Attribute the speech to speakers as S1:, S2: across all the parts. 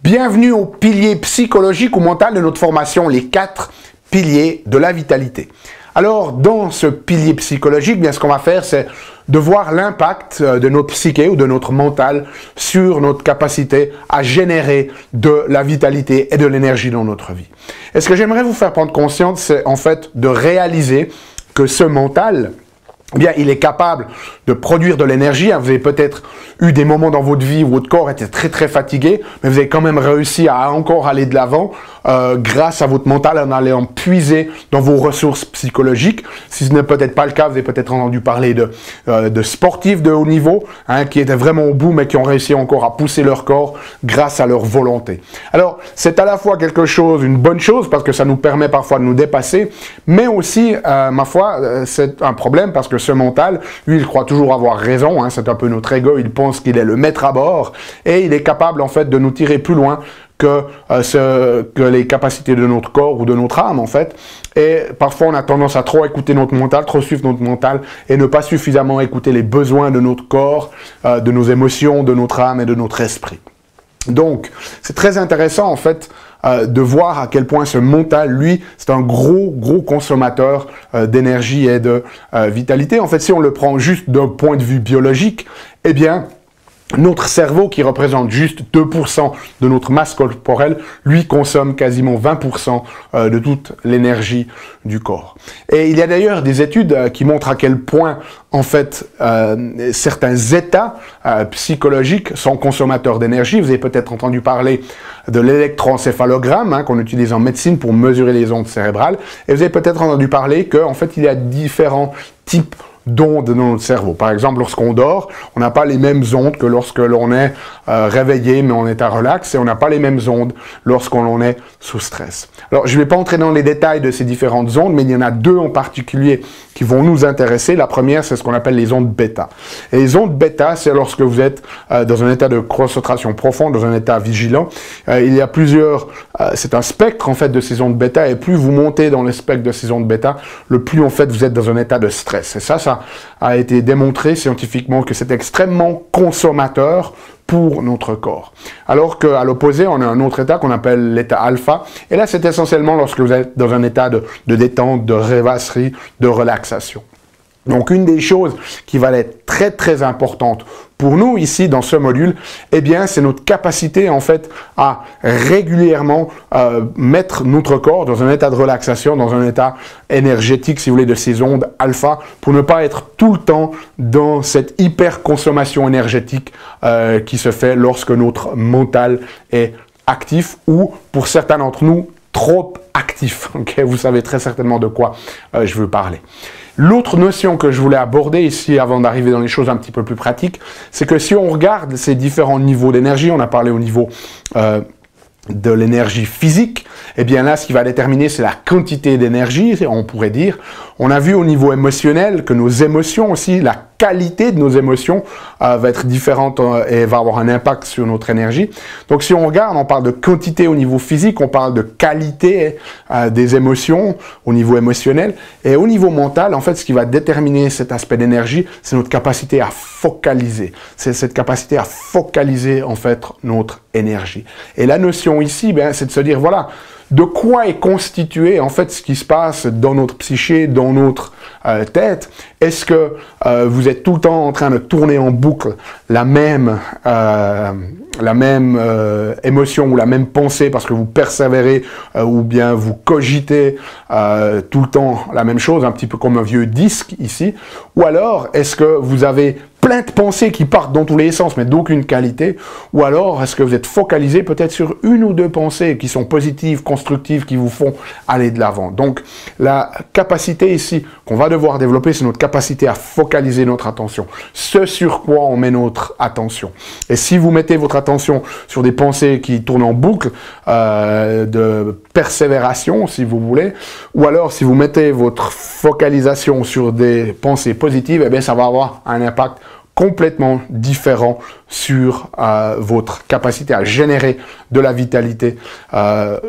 S1: Bienvenue au pilier psychologique ou mental de notre formation, les 4 piliers de la vitalité. Alors, dans ce pilier psychologique, bien, ce qu'on va faire, c'est de voir l'impact de notre psyché ou de notre mental sur notre capacité à générer de la vitalité et de l'énergie dans notre vie. Et ce que j'aimerais vous faire prendre conscience, c'est en fait de réaliser que ce mental, eh bien, il est capable de produire de l'énergie. Vous avez peut-être eu des moments dans votre vie où votre corps était très fatigué, mais vous avez quand même réussi à encore aller de l'avant grâce à votre mental, en allant puiser dans vos ressources psychologiques. Si ce n'est peut-être pas le cas, vous avez peut-être entendu parler de sportifs de haut niveau, qui étaient vraiment au bout, mais qui ont réussi encore à pousser leur corps grâce à leur volonté. Alors, c'est à la fois quelque chose, une bonne chose, parce que ça nous permet parfois de nous dépasser, mais aussi, ma foi, c'est un problème parce que ce mental, lui, il croit toujours avoir raison, c'est un peu notre ego, il pense qu'il est le maître à bord, et il est capable, en fait, de nous tirer plus loin que les capacités de notre corps ou de notre âme, en fait. Et parfois, on a tendance à trop écouter notre mental, trop suivre notre mental, et ne pas suffisamment écouter les besoins de notre corps, de nos émotions, de notre âme et de notre esprit. Donc, c'est très intéressant, en fait, de voir à quel point ce mental, lui, c'est un gros consommateur d'énergie et de vitalité. En fait, si on le prend juste d'un point de vue biologique, eh bien, notre cerveau, qui représente juste 2% de notre masse corporelle, lui consomme quasiment 20% de toute l'énergie du corps. Et il y a d'ailleurs des études qui montrent à quel point, en fait, certains états psychologiques sont consommateurs d'énergie. Vous avez peut-être entendu parler de l'électroencéphalogramme, qu'on utilise en médecine pour mesurer les ondes cérébrales. Et vous avez peut-être entendu parler qu'en fait, il y a différents types d'ondes dans notre cerveau. Par exemple, lorsqu'on dort, on n'a pas les mêmes ondes que lorsque l'on est réveillé, mais en état relax, et on n'a pas les mêmes ondes lorsqu'on est sous stress. Alors, je ne vais pas entrer dans les détails de ces différentes ondes, mais il y en a 2 en particulier qui vont nous intéresser. La première, c'est ce qu'on appelle les ondes bêta. Et les ondes bêta, c'est lorsque vous êtes dans un état de concentration profonde, dans un état vigilant. Il y a plusieurs... c'est un spectre, en fait, de ces ondes bêta, et plus vous montez dans le spectre de ces ondes bêta, le plus, en fait, vous êtes dans un état de stress. Et ça a été démontré scientifiquement que c'est extrêmement consommateur pour notre corps. Alors qu'à l'opposé, on a un autre état qu'on appelle l'état alpha. Et là, c'est essentiellement lorsque vous êtes dans un état de détente, de rêvasserie, de relaxation. Donc, une des choses qui va être très importante pour nous, ici, dans ce module, eh bien, c'est notre capacité, en fait, à régulièrement mettre notre corps dans un état de relaxation, dans un état énergétique, si vous voulez, de ces ondes alpha, pour ne pas être tout le temps dans cette hyper-consommation énergétique qui se fait lorsque notre mental est actif ou, pour certains d'entre nous, trop actif. Okay? Vous savez très certainement de quoi je veux parler. L'autre notion que je voulais aborder ici, avant d'arriver dans les choses un petit peu plus pratiques, c'est que si on regarde ces différents niveaux d'énergie, on a parlé au niveau de l'énergie physique, eh bien là, ce qui va déterminer, c'est la quantité d'énergie, on pourrait dire. On a vu au niveau émotionnel que nos émotions aussi, la qualité de nos émotions va être différente et va avoir un impact sur notre énergie. Donc si on regarde, on parle de quantité au niveau physique, on parle de qualité des émotions au niveau émotionnel. Et au niveau mental, en fait, ce qui va déterminer cet aspect d'énergie, c'est notre capacité à focaliser. C'est cette capacité à focaliser, en fait, notre énergie. Et la notion ici, c'est de se dire, voilà, de quoi est constitué, en fait, ce qui se passe dans notre psyché, dans notre tête. Est-ce que vous êtes tout le temps en train de tourner en boucle la même émotion ou la même pensée parce que vous persévérez ou bien vous cogitez tout le temps la même chose, un petit peu comme un vieux disque ici? Ou alors, est-ce que vous avez plein de pensées qui partent dans tous les sens, mais d'aucune qualité? Ou alors, est-ce que vous êtes focalisé peut-être sur 1 ou 2 pensées qui sont positives, constructives, qui vous font aller de l'avant? Donc, la capacité ici qu'on va devoir développer, c'est notre capacité à focaliser notre attention. Ce sur quoi on met notre attention. Et si vous mettez votre attention sur des pensées qui tournent en boucle, de persévération, si vous voulez, ou alors si vous mettez votre focalisation sur des pensées positives, eh bien, ça va avoir un impact complètement différent sur votre capacité à générer de la vitalité,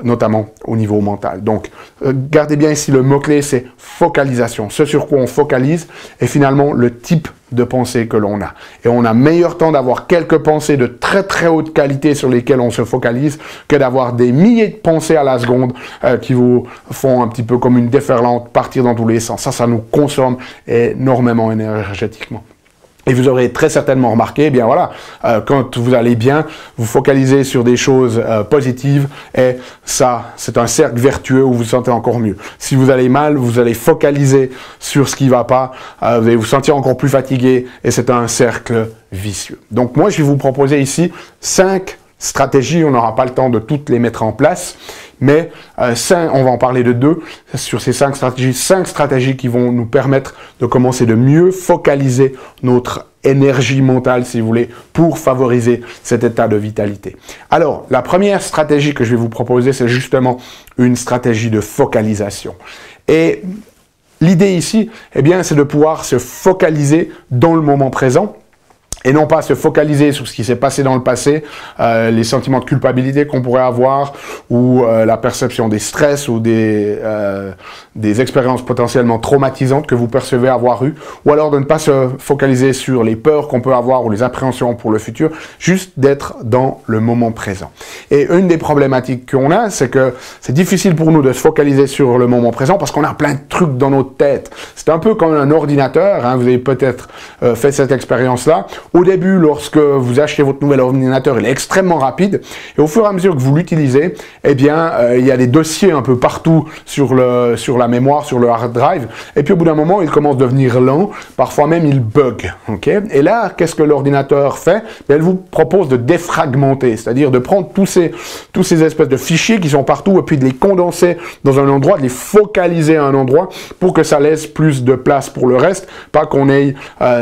S1: notamment au niveau mental. Donc, gardez bien ici le mot-clé, c'est focalisation. Ce sur quoi on focalise est finalement le type de pensée que l'on a. Et on a meilleur temps d'avoir quelques pensées de très très haute qualité sur lesquelles on se focalise que d'avoir des milliers de pensées à la seconde qui vous font un petit peu comme une déferlante partir dans tous les sens. Ça nous consomme énormément énergétiquement. Et vous aurez très certainement remarqué, eh bien voilà, quand vous allez bien, vous focalisez sur des choses positives et ça, c'est un cercle vertueux où vous vous sentez encore mieux. Si vous allez mal, vous allez focaliser sur ce qui va pas, vous allez vous sentir encore plus fatigué et c'est un cercle vicieux. Donc moi, je vais vous proposer ici 5 stratégies, on n'aura pas le temps de toutes les mettre en place, mais on va en parler de 2 sur ces 5 stratégies qui vont nous permettre de commencer de mieux focaliser notre énergie mentale, si vous voulez, pour favoriser cet état de vitalité. Alors, la première stratégie que je vais vous proposer, c'est justement une stratégie de focalisation. Et l'idée ici, eh bien, c'est de pouvoir se focaliser dans le moment présent, et non pas se focaliser sur ce qui s'est passé dans le passé, les sentiments de culpabilité qu'on pourrait avoir, ou la perception des stress ou des expériences potentiellement traumatisantes que vous percevez avoir eues, ou alors de ne pas se focaliser sur les peurs qu'on peut avoir ou les appréhensions pour le futur, juste d'être dans le moment présent. Et une des problématiques qu'on a, c'est que c'est difficile pour nous de se focaliser sur le moment présent parce qu'on a plein de trucs dans notre tête. C'est un peu comme un ordinateur, hein, vous avez peut-être fait cette expérience-là. Au début, lorsque vous achetez votre nouvel ordinateur, il est extrêmement rapide. Et au fur et à mesure que vous l'utilisez, eh bien, il y a des dossiers un peu partout sur la mémoire, sur le hard drive. Et puis, au bout d'un moment, il commence à devenir lent. Parfois même, il bug. Okay? Et là, qu'est-ce que l'ordinateur fait? Elle vous propose de défragmenter, c'est-à-dire de prendre tous ces espèces de fichiers qui sont partout et puis de les condenser dans un endroit, de les focaliser à un endroit pour que ça laisse plus de place pour le reste. Pas qu'on ait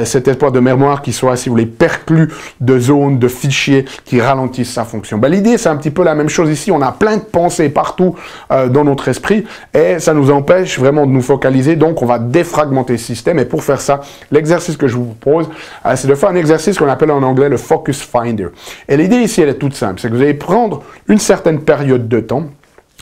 S1: cette espèce de mémoire qui soit, si vous voulez, perclus de zones, de fichiers qui ralentissent sa fonction. Ben, l'idée, c'est un petit peu la même chose ici. On a plein de pensées partout dans notre esprit et ça nous empêche vraiment de nous focaliser. Donc, on va défragmenter le système. Et pour faire ça, l'exercice que je vous propose, c'est de faire un exercice qu'on appelle en anglais le Focus Finder. Et l'idée ici, elle est toute simple. C'est que vous allez prendre une certaine période de temps.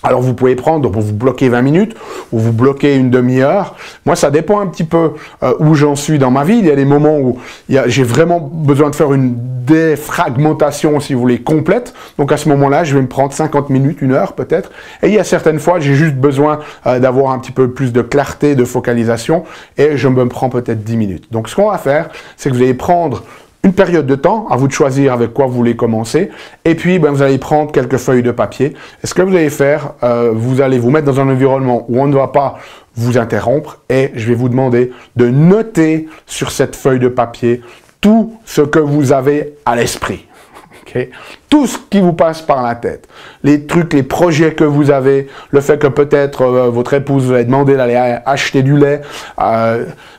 S1: Alors, vous pouvez prendre, pour vous bloquer 20 minutes, ou vous bloquer une demi-heure. Moi, ça dépend un petit peu où j'en suis dans ma vie. Il y a des moments où j'ai vraiment besoin de faire une défragmentation, si vous voulez, complète. Donc, à ce moment-là, je vais me prendre 50 minutes, 1 heure peut-être. Et il y a certaines fois, j'ai juste besoin d'avoir un petit peu plus de clarté, de focalisation, et je me prends peut-être 10 minutes. Donc, ce qu'on va faire, c'est que vous allez prendre une période de temps, à vous de choisir avec quoi vous voulez commencer, et puis vous allez prendre quelques feuilles de papier. Et ce que vous allez faire, vous allez vous mettre dans un environnement où on ne va pas vous interrompre, et je vais vous demander de noter sur cette feuille de papier tout ce que vous avez à l'esprit. Okay? Tout ce qui vous passe par la tête, les trucs, les projets que vous avez, le fait que peut-être votre épouse vous a demandé d'aller acheter du lait,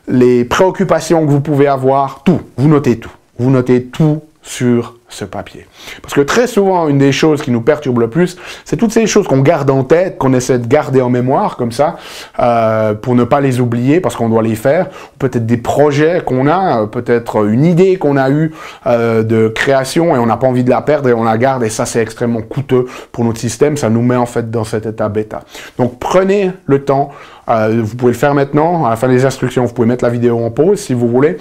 S1: les préoccupations que vous pouvez avoir, tout, vous notez tout. Vous notez tout sur ce papier. Parce que très souvent, une des choses qui nous perturbe le plus, c'est toutes ces choses qu'on garde en tête, qu'on essaie de garder en mémoire, comme ça, pour ne pas les oublier, parce qu'on doit les faire. Peut-être des projets qu'on a, peut-être une idée qu'on a eue de création, et on n'a pas envie de la perdre, et on la garde, et ça, c'est extrêmement coûteux pour notre système. Ça nous met en fait dans cet état bêta. Donc, prenez le temps. Vous pouvez le faire maintenant. À la fin des instructions, vous pouvez mettre la vidéo en pause si vous voulez.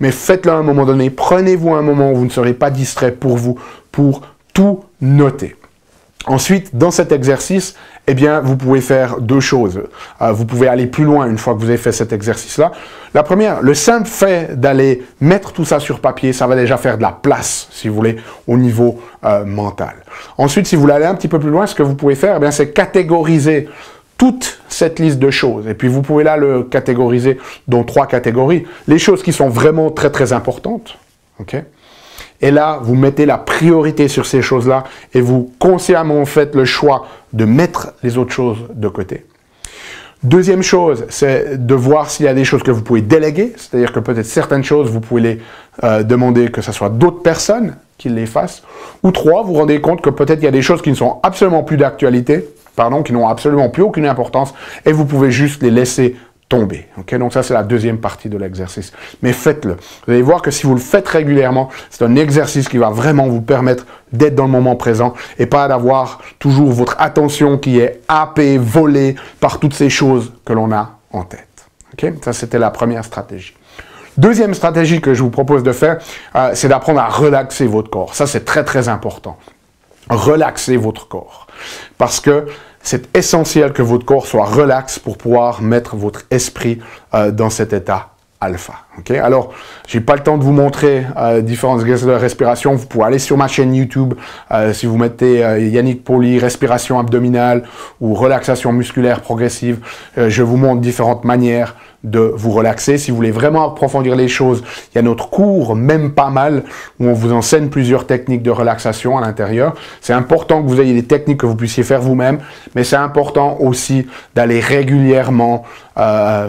S1: Mais faites-le à un moment donné. Prenez-vous un moment où vous ne serez pas distrait pour vous, pour tout noter. Ensuite, dans cet exercice, eh bien, vous pouvez faire 2 choses. Vous pouvez aller plus loin une fois que vous avez fait cet exercice-là. La première, le simple fait d'aller mettre tout ça sur papier, ça va déjà faire de la place, si vous voulez, au niveau mental. Ensuite, si vous voulez aller un petit peu plus loin, ce que vous pouvez faire, eh bien, c'est catégoriser toute cette liste de choses. Et puis, vous pouvez là le catégoriser dans 3 catégories. Les choses qui sont vraiment très, très importantes. Okay? Et là, vous mettez la priorité sur ces choses-là et vous consciemment faites le choix de mettre les autres choses de côté. Deuxième chose, c'est de voir s'il y a des choses que vous pouvez déléguer. C'est-à-dire que peut-être certaines choses, vous pouvez les demander que ce soit d'autres personnes qui les fassent. Ou 3, vous vous rendez compte que peut-être il y a des choses qui ne sont absolument plus d'actualité, qui n'ont absolument plus aucune importance, et vous pouvez juste les laisser tomber. Okay? Donc ça, c'est la deuxième partie de l'exercice. Mais faites-le. Vous allez voir que si vous le faites régulièrement, c'est un exercice qui va vraiment vous permettre d'être dans le moment présent et pas d'avoir toujours votre attention qui est happée, volée par toutes ces choses que l'on a en tête. Okay? Ça, c'était la première stratégie. Deuxième stratégie que je vous propose de faire, c'est d'apprendre à relaxer votre corps. Ça, c'est très, très important. Relaxer votre corps. Parce que c'est essentiel que votre corps soit relax pour pouvoir mettre votre esprit dans cet état alpha. Okay? Alors, j'ai pas le temps de vous montrer différents exercices de respiration. Vous pouvez aller sur ma chaîne YouTube. Si vous mettez Yannick Poli, respiration abdominale ou relaxation musculaire progressive, je vous montre différentes manières de vous relaxer. Si vous voulez vraiment approfondir les choses, il y a notre cours, même pas mal, où on vous enseigne plusieurs techniques de relaxation à l'intérieur. C'est important que vous ayez des techniques que vous puissiez faire vous-même, mais c'est important aussi d'aller régulièrement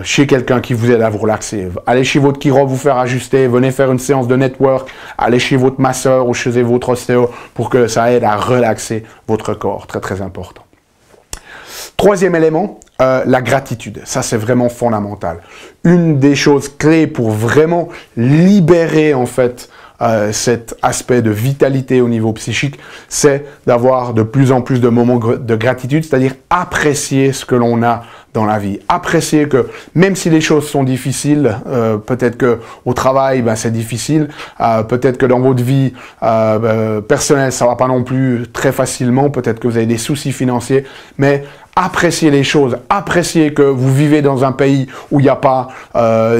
S1: chez quelqu'un qui vous aide à vous relaxer. Allez chez votre chiro, vous faire ajuster, venez faire une séance de network, allez chez votre masseur ou chez votre ostéo pour que ça aide à relaxer votre corps. Très, très important. Troisième élément, la gratitude. Ça, c'est vraiment fondamental. Une des choses clés pour vraiment libérer, en fait, cet aspect de vitalité au niveau psychique, c'est d'avoir de plus en plus de moments de gratitude, c'est-à-dire apprécier ce que l'on a dans la vie. Apprécier que même si les choses sont difficiles, peut-être que au travail, ben, c'est difficile, peut-être que dans votre vie personnelle, ça va pas non plus très facilement, peut-être que vous avez des soucis financiers, mais appréciez les choses, appréciez que vous vivez dans un pays où il n'y a pas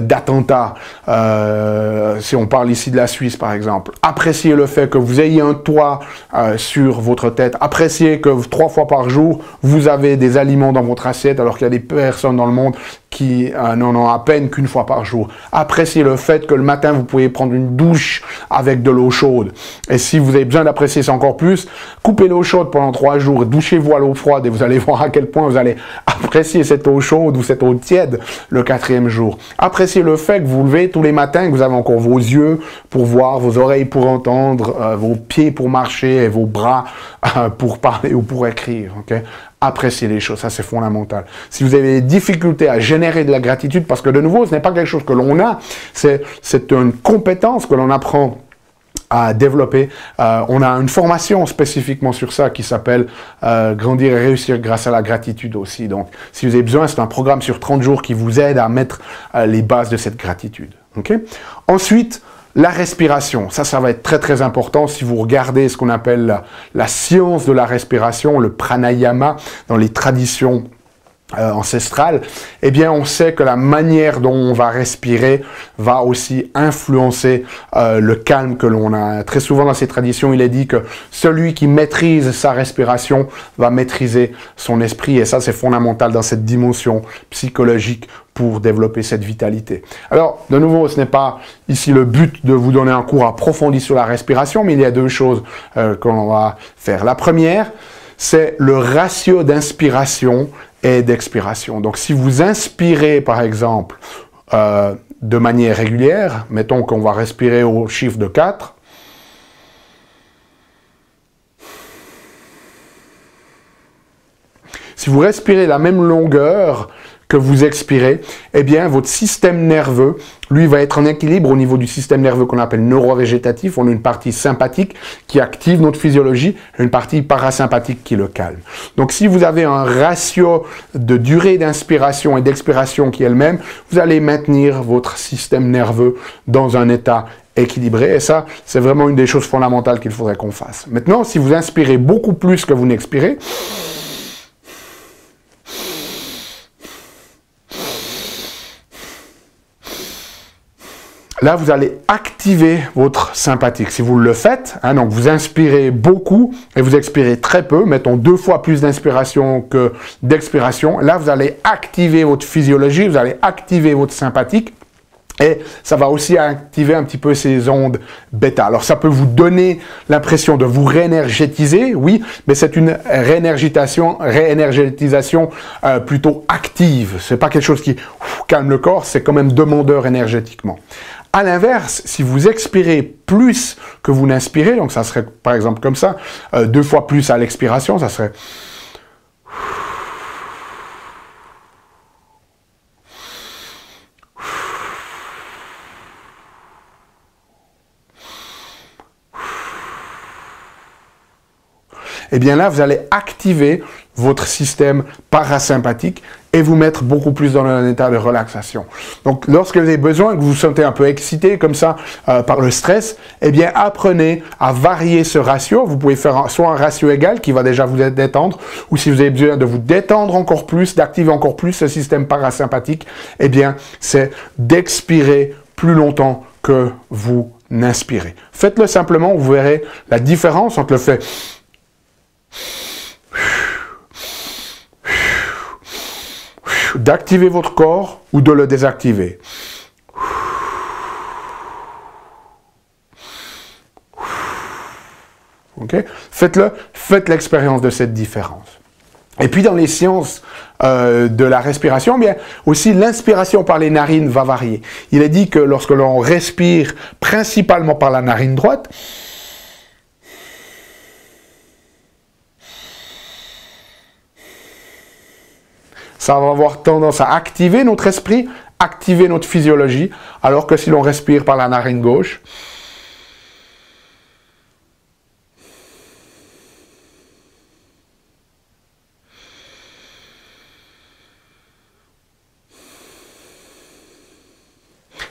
S1: d'attentats, si on parle ici de la Suisse par exemple. Appréciez le fait que vous ayez un toit sur votre tête, appréciez que 3 fois par jour, vous avez des aliments dans votre assiette alors qu'il y a des personnes dans le monde qui n'en ont à peine qu'une fois par jour. Appréciez le fait que le matin, vous pouvez prendre une douche avec de l'eau chaude. Et si vous avez besoin d'apprécier ça encore plus, coupez l'eau chaude pendant 3 jours, douchez-vous à l'eau froide et vous allez voir à quel point vous allez apprécier cette eau chaude ou cette eau tiède le 4e jour. Appréciez le fait que vous vous levez tous les matins, que vous avez encore vos yeux pour voir, vos oreilles pour entendre, vos pieds pour marcher et vos bras pour parler ou pour écrire. Okay? Apprécier les choses, ça c'est fondamental. Si vous avez des difficultés à générer de la gratitude, parce que de nouveau, ce n'est pas quelque chose que l'on a, c'est une compétence que l'on apprend à développer. On a une formation spécifiquement sur ça qui s'appelle Grandir et réussir grâce à la gratitude aussi. Donc, si vous avez besoin, c'est un programme sur 30 jours qui vous aide à mettre les bases de cette gratitude. Okay? Ensuite, la respiration, ça va être très très important. Si vous regardez ce qu'on appelle la science de la respiration, le pranayama, dans les traditions ancestrales, eh bien on sait que la manière dont on va respirer va aussi influencer le calme que l'on a. Très souvent dans ces traditions, il est dit que celui qui maîtrise sa respiration va maîtriser son esprit, et ça c'est fondamental dans cette dimension psychologique pour développer cette vitalité. Alors, de nouveau, ce n'est pas ici le but de vous donner un cours approfondi sur la respiration, mais il y a 2 choses que l'on va faire. La première, c'est le ratio d'inspiration et d'expiration. Donc, si vous inspirez, par exemple, de manière régulière, mettons qu'on va respirer au chiffre de 4, si vous respirez la même longueur que vous expirez, eh bien, votre système nerveux, lui, va être en équilibre au niveau du système nerveux qu'on appelle neurovégétatif. On a une partie sympathique qui active notre physiologie, une partie parasympathique qui le calme. Donc, si vous avez un ratio de durée d'inspiration et d'expiration qui est le même, vous allez maintenir votre système nerveux dans un état équilibré. Et ça, c'est vraiment une des choses fondamentales qu'il faudrait qu'on fasse. Maintenant, si vous inspirez beaucoup plus que vous n'expirez, là, vous allez activer votre sympathique. Si vous le faites, hein, donc vous inspirez beaucoup et vous expirez très peu, mettons 2 fois plus d'inspiration que d'expiration, là, vous allez activer votre physiologie, vous allez activer votre sympathique. Et ça va aussi activer un petit peu ces ondes bêta. Alors, ça peut vous donner l'impression de vous réénergétiser, oui, mais c'est une réénergétisation plutôt active. C'est pas quelque chose qui calme le corps, c'est quand même demandeur énergétiquement. À l'inverse, si vous expirez plus que vous n'inspirez, donc ça serait par exemple comme ça, 2 fois plus à l'expiration, ça serait... eh bien là, vous allez activer votre système parasympathique et vous mettre beaucoup plus dans un état de relaxation. Donc, lorsque vous avez besoin, que vous vous sentez un peu excité comme ça par le stress, eh bien, apprenez à varier ce ratio. Vous pouvez faire soit un ratio égal qui va déjà vous détendre, ou si vous avez besoin de vous détendre encore plus, d'activer encore plus ce système parasympathique, eh bien, c'est d'expirer plus longtemps que vous n'inspirez. Faites-le simplement, vous verrez la différence entre le fait d'activer votre corps ou de le désactiver. Okay? Faites-le, faites l'expérience de cette différence. Et puis dans les sciences de la respiration, bien aussi l'inspiration par les narines va varier. Il est dit que lorsque l'on respire principalement par la narine droite, ça va avoir tendance à activer notre esprit, activer notre physiologie, alors que si l'on respire par la narine gauche,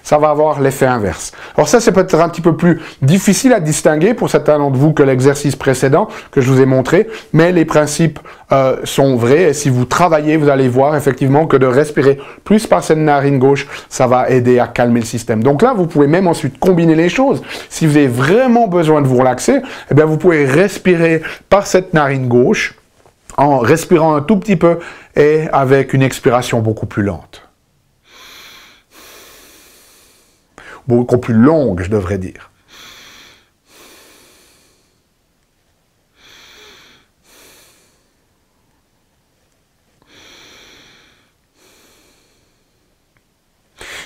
S1: ça va avoir l'effet inverse. Alors ça, c'est peut-être un petit peu plus difficile à distinguer pour certains d'entre vous que l'exercice précédent que je vous ai montré, mais les principes sont vrais et si vous travaillez, vous allez voir effectivement que de respirer plus par cette narine gauche, ça va aider à calmer le système. Donc là, vous pouvez même ensuite combiner les choses. Si vous avez vraiment besoin de vous relaxer, eh bien vous pouvez respirer par cette narine gauche en respirant un tout petit peu et avec une expiration beaucoup plus lente. Beaucoup plus longue, je devrais dire.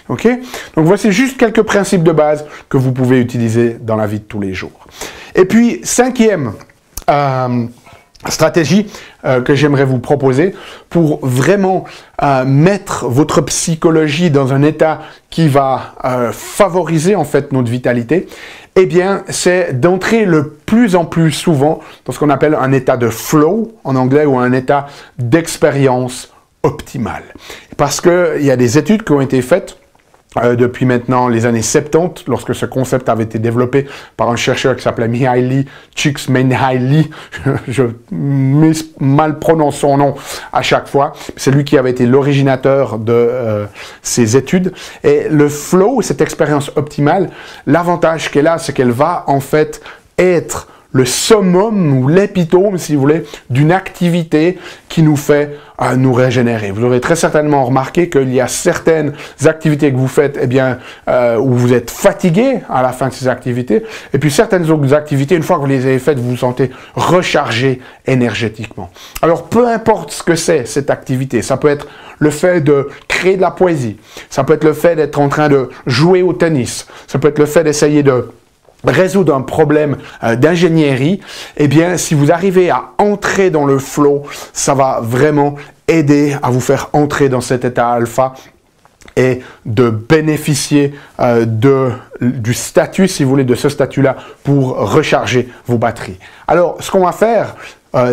S1: Ok? Donc voici juste quelques principes de base que vous pouvez utiliser dans la vie de tous les jours. Et puis, cinquième stratégie que j'aimerais vous proposer pour vraiment mettre votre psychologie dans un état qui va favoriser en fait notre vitalité, eh bien c'est d'entrer le plus en plus souvent dans ce qu'on appelle un état de flow en anglais ou un état d'expérience optimale. Parce qu'il y a des études qui ont été faites depuis maintenant les années 70, lorsque ce concept avait été développé par un chercheur qui s'appelait Mihaly Csikszentmihalyi, je mal prononce son nom à chaque fois, c'est lui qui avait été l'originateur de ces études. Et le flow, cette expérience optimale, l'avantage qu'elle a, c'est qu'elle va en fait être le summum ou l'épitome, si vous voulez, d'une activité qui nous fait nous régénérer. Vous aurez très certainement remarqué qu'il y a certaines activités que vous faites, eh bien, où vous êtes fatigué à la fin de ces activités, et puis certaines autres activités, une fois que vous les avez faites, vous vous sentez rechargé énergétiquement. Alors, peu importe ce que c'est, cette activité, ça peut être le fait de créer de la poésie, ça peut être le fait d'être en train de jouer au tennis, ça peut être le fait d'essayer de résoudre un problème d'ingénierie, eh bien, si vous arrivez à entrer dans le flow, ça va vraiment aider à vous faire entrer dans cet état alpha et de bénéficier du statut, si vous voulez, de ce statut-là pour recharger vos batteries. Alors, ce qu'on va faire,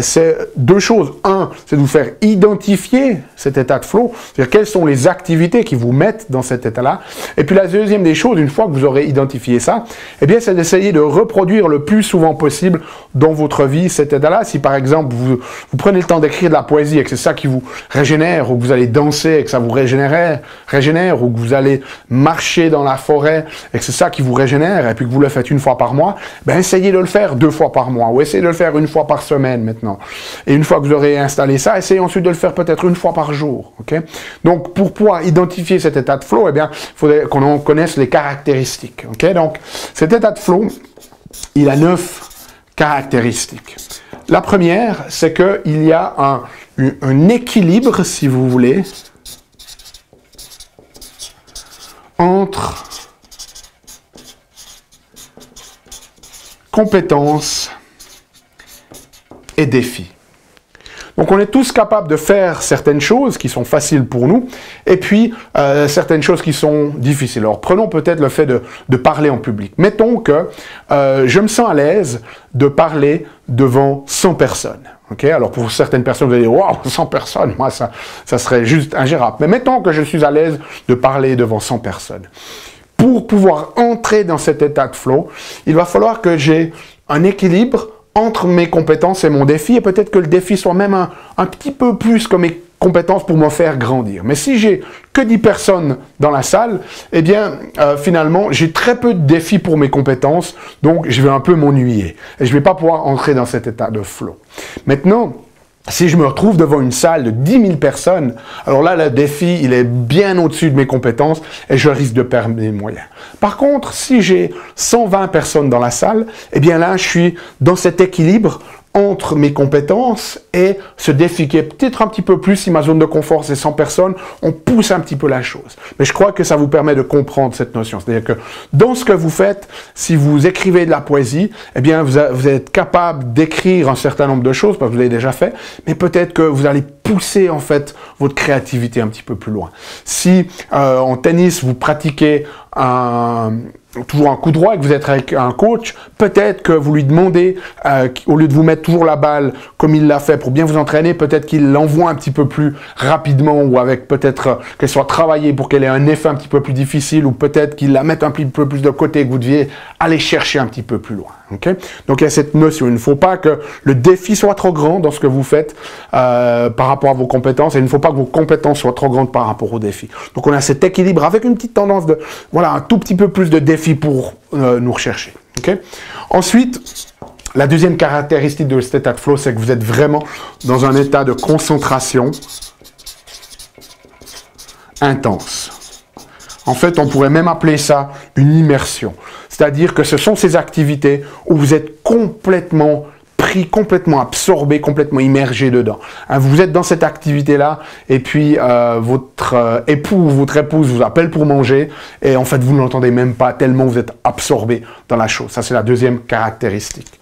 S1: c'est deux choses. Un, c'est de vous faire identifier cet état de flow, c'est-à-dire quelles sont les activités qui vous mettent dans cet état-là. Et puis la deuxième des choses, une fois que vous aurez identifié ça, eh bien, c'est d'essayer de reproduire le plus souvent possible dans votre vie cet état-là. Si par exemple, vous prenez le temps d'écrire de la poésie et que c'est ça qui vous régénère, ou que vous allez danser et que ça vous régénère, ou que vous allez marcher dans la forêt et que c'est ça qui vous régénère, et puis que vous le faites une fois par mois, ben essayez de le faire 2 fois par mois, ou essayez de le faire 1 fois par semaine maintenant. Et une fois que vous aurez installé ça, essayez ensuite de le faire peut-être 1 fois par jour. Okay? Donc, pour pouvoir identifier cet état de flow, eh bien, il faudrait qu'on connaisse les caractéristiques. Okay? Donc, cet état de flow, il a 9 caractéristiques. La première, c'est qu'il y a un équilibre, si vous voulez, entre compétences et défis. Donc on est tous capables de faire certaines choses qui sont faciles pour nous, et puis certaines choses qui sont difficiles. Alors prenons peut-être le fait de parler en public. Mettons que je me sens à l'aise de parler devant 100 personnes. Okay? Alors pour certaines personnes, vous allez dire, waouh, 100 personnes, moi ça serait juste ingérable. Mais mettons que je suis à l'aise de parler devant 100 personnes. Pour pouvoir entrer dans cet état de flow, il va falloir que j'ai un équilibre entre mes compétences et mon défi, et peut-être que le défi soit même un petit peu plus que mes compétences pour me faire grandir. Mais si j'ai que 10 personnes dans la salle, eh bien, finalement, j'ai très peu de défis pour mes compétences, donc je vais un peu m'ennuyer. Et je ne vais pas pouvoir entrer dans cet état de flow. Maintenant, si je me retrouve devant une salle de 10 000 personnes, alors là, le défi, il est bien au-dessus de mes compétences et je risque de perdre mes moyens. Par contre, si j'ai 120 personnes dans la salle, eh bien là, je suis dans cet équilibre entre mes compétences et ce défi qui est peut-être un petit peu plus, si ma zone de confort c'est 100 personnes, on pousse un petit peu la chose. Mais je crois que ça vous permet de comprendre cette notion. C'est-à-dire que dans ce que vous faites, si vous écrivez de la poésie, eh bien vous êtes capable d'écrire un certain nombre de choses, parce que vous l'avez déjà fait, mais peut-être que vous allez pousser en fait votre créativité un petit peu plus loin. Si en tennis vous pratiquez toujours un coup droit et que vous êtes avec un coach, peut-être que vous lui demandez, au lieu de vous mettre toujours la balle comme il l'a fait pour bien vous entraîner, peut-être qu'il l'envoie un petit peu plus rapidement ou avec peut-être qu'elle soit travaillée pour qu'elle ait un effet un petit peu plus difficile, ou peut-être qu'il la mette un petit peu plus de côté et que vous deviez aller chercher un petit peu plus loin. Okay? Donc il y a cette notion, il ne faut pas que le défi soit trop grand dans ce que vous faites par rapport à vos compétences, et il ne faut pas que vos compétences soient trop grandes par rapport au défi. Donc on a cet équilibre avec une petite tendance de, voilà, un tout petit peu plus de défi pour nous rechercher. Okay? Ensuite, la deuxième caractéristique de cet état de flow, c'est que vous êtes vraiment dans un état de concentration intense. En fait, on pourrait même appeler ça une immersion. C'est-à-dire que ce sont ces activités où vous êtes complètement pris, complètement absorbé, complètement immergé dedans. Vous êtes dans cette activité-là, et puis votre époux ou votre épouse vous appelle pour manger, et en fait, vous ne l'entendez même pas tellement vous êtes absorbé dans la chose. Ça, c'est la deuxième caractéristique.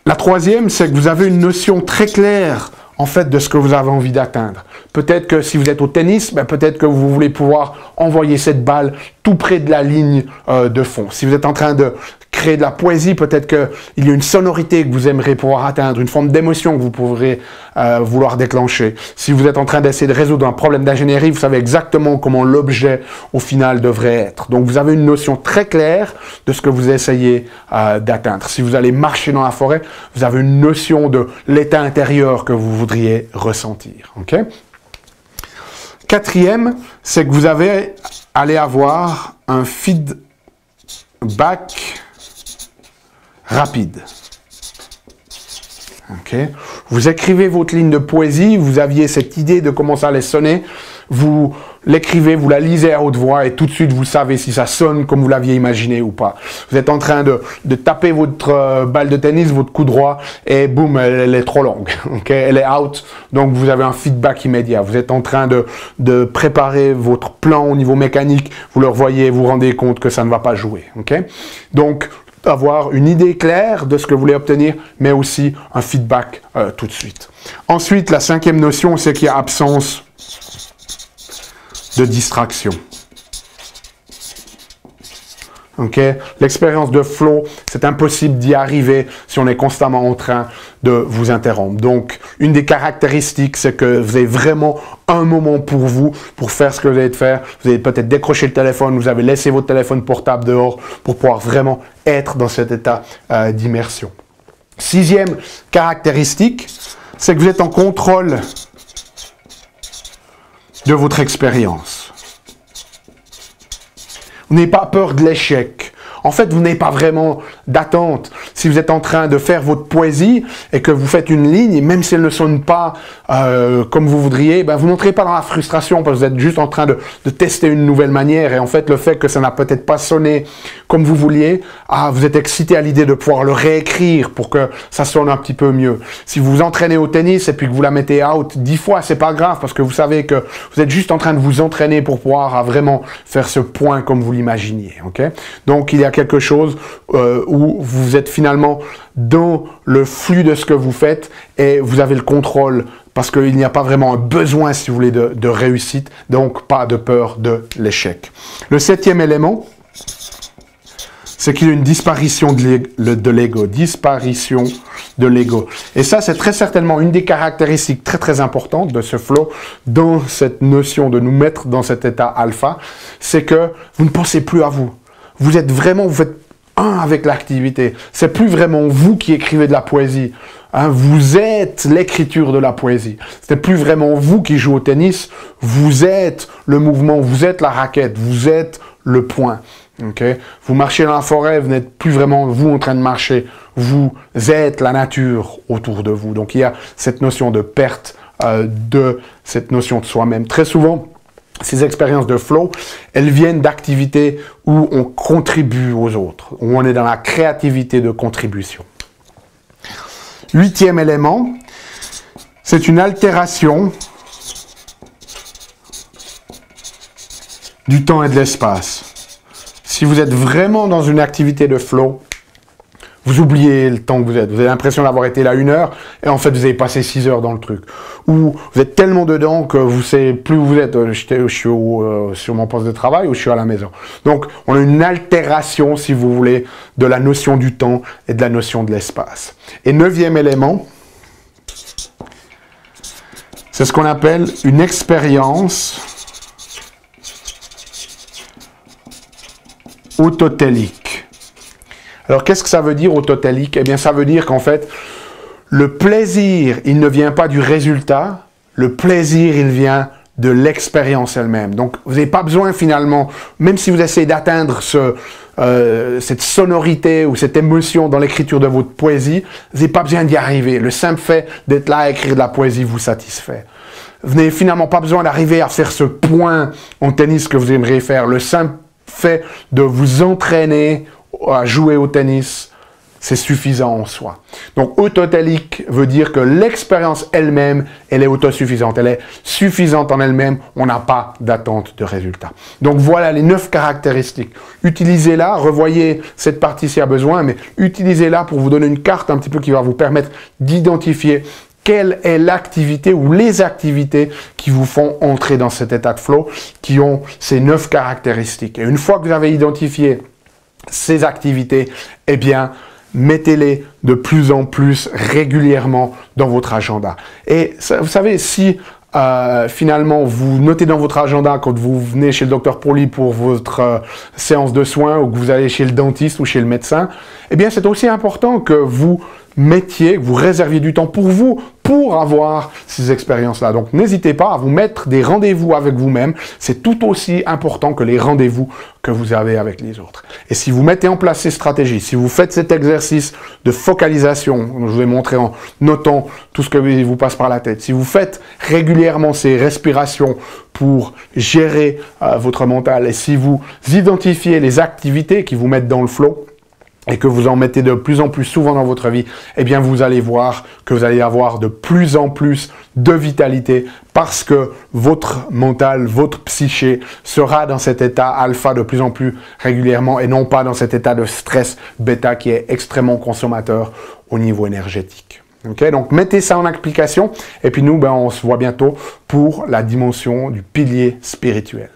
S1: La troisième, c'est que vous avez une notion très claire en fait, de ce que vous avez envie d'atteindre. Peut-être que si vous êtes au tennis, ben peut-être que vous voulez pouvoir envoyer cette balle tout près de la ligne de fond. Si vous êtes en train de créer de la poésie, peut-être qu'il y a une sonorité que vous aimeriez pouvoir atteindre, une forme d'émotion que vous pourrez vouloir déclencher. Si vous êtes en train d'essayer de résoudre un problème d'ingénierie, vous savez exactement comment l'objet, au final, devrait être. Donc, vous avez une notion très claire de ce que vous essayez d'atteindre. Si vous allez marcher dans la forêt, vous avez une notion de l'état intérieur que vous voudriez ressentir. Okay? Quatrième, c'est que vous allez avoir un feedback rapide. Okay. Vous écrivez votre ligne de poésie, vous aviez cette idée de comment ça allait sonner, vous l'écrivez, vous la lisez à haute voix et tout de suite vous savez si ça sonne comme vous l'aviez imaginé ou pas. Vous êtes en train de taper votre balle de tennis, votre coup droit, et boum, elle est trop longue. Okay, elle est out, donc vous avez un feedback immédiat. Vous êtes en train de préparer votre plan au niveau mécanique, vous le revoyez, vous vous rendez compte que ça ne va pas jouer. Okay, donc, avoir une idée claire de ce que vous voulez obtenir, mais aussi un feedback tout de suite. Ensuite, la cinquième notion, c'est qu'il y a absence de distraction. Okay? L'expérience de flow, c'est impossible d'y arriver si on est constamment en train de vous interrompre. Donc, une des caractéristiques, c'est que vous avez vraiment un moment pour vous, pour faire ce que vous allez faire. Vous avez peut-être décroché le téléphone, vous avez laissé votre téléphone portable dehors pour pouvoir vraiment être dans cet état d'immersion. Sixième caractéristique, c'est que vous êtes en contrôle de votre expérience. Vous n'avez pas peur de l'échec. En fait, vous n'avez pas vraiment d'attente. Si vous êtes en train de faire votre poésie et que vous faites une ligne, même si elle ne sonne pas comme vous voudriez, ben vous n'entrez pas dans la frustration parce que vous êtes juste en train de tester une nouvelle manière. Et en fait, le fait que ça n'a peut-être pas sonné comme vous vouliez, vous êtes excité à l'idée de pouvoir le réécrire pour que ça sonne un petit peu mieux. Si vous vous entraînez au tennis et puis que vous la mettez out 10 fois, c'est pas grave parce que vous savez que vous êtes juste en train de vous entraîner pour pouvoir vraiment faire ce point comme vous l'imaginiez. Okay? Donc, il y a quelque chose où vous êtes finalement dans le flux de ce que vous faites et vous avez le contrôle parce qu'il n'y a pas vraiment un besoin, si vous voulez, de réussite, donc pas de peur de l'échec. Le 7e élément, c'est qu'il y a une disparition de l'ego, disparition de l'ego. Et ça, c'est très certainement une des caractéristiques très très importantes de ce flow, dans cette notion de nous mettre dans cet état alpha, c'est que vous ne pensez plus à vous. Vous êtes vraiment, vous faites un avec l'activité. C'est plus vraiment vous qui écrivez de la poésie. Hein, vous êtes l'écriture de la poésie. C'est plus vraiment vous qui jouez au tennis. Vous êtes le mouvement, vous êtes la raquette, vous êtes le point. Okay? Vous marchez dans la forêt, vous n'êtes plus vraiment vous en train de marcher. Vous êtes la nature autour de vous. Donc il y a cette notion de perte de cette notion de soi-même. Très souvent, ces expériences de flow, elles viennent d'activités où on contribue aux autres, où on est dans la créativité de contribution. 8e élément, c'est une altération du temps et de l'espace. Si vous êtes vraiment dans une activité de flow, vous oubliez le temps que vous êtes. Vous avez l'impression d'avoir été là 1 heure et en fait vous avez passé 6 heures dans le truc. Ou vous êtes tellement dedans que vous ne savez plus où vous êtes. Je suis sur mon poste de travail ou je suis à la maison. Donc on a une altération, si vous voulez, de la notion du temps et de la notion de l'espace. Et 9e élément, c'est ce qu'on appelle une expérience autotélique. Alors, qu'est-ce que ça veut dire autotélique? Eh bien, ça veut dire qu'en fait, le plaisir, il ne vient pas du résultat. Le plaisir, il vient de l'expérience elle-même. Donc, vous n'avez pas besoin finalement, même si vous essayez d'atteindre cette sonorité ou cette émotion dans l'écriture de votre poésie, vous n'avez pas besoin d'y arriver. Le simple fait d'être là à écrire de la poésie vous satisfait. Vous n'avez finalement pas besoin d'arriver à faire ce point en tennis que vous aimeriez faire. Le simple fait de vous entraîner à jouer au tennis, c'est suffisant en soi. Donc, autotélique veut dire que l'expérience elle-même, elle est autosuffisante. Elle est suffisante en elle-même. On n'a pas d'attente de résultat. Donc, voilà les 9 caractéristiques. Utilisez-la, revoyez cette partie s'il y a besoin, mais utilisez-la pour vous donner une carte un petit peu qui va vous permettre d'identifier quelle est l'activité ou les activités qui vous font entrer dans cet état de flow, qui ont ces 9 caractéristiques. Et une fois que vous avez identifié ces activités, eh bien, mettez-les de plus en plus régulièrement dans votre agenda. Et ça, vous savez, si finalement vous notez dans votre agenda quand vous venez chez le docteur Pauly pour votre séance de soins ou que vous allez chez le dentiste ou chez le médecin, eh bien, c'est aussi important que vous mettiez, que vous réserviez du temps pour vous, pour avoir ces expériences-là. Donc, n'hésitez pas à vous mettre des rendez-vous avec vous-même. C'est tout aussi important que les rendez-vous que vous avez avec les autres. Et si vous mettez en place ces stratégies, si vous faites cet exercice de focalisation, je vous ai montré en notant tout ce que vous passe par la tête, si vous faites régulièrement ces respirations pour gérer votre mental, et si vous identifiez les activités qui vous mettent dans le flow, et que vous en mettez de plus en plus souvent dans votre vie, eh bien vous allez voir que vous allez avoir de plus en plus de vitalité parce que votre mental, votre psyché sera dans cet état alpha de plus en plus régulièrement et non pas dans cet état de stress bêta qui est extrêmement consommateur au niveau énergétique. Okay? Donc mettez ça en application et puis nous, on se voit bientôt pour la dimension du pilier spirituel.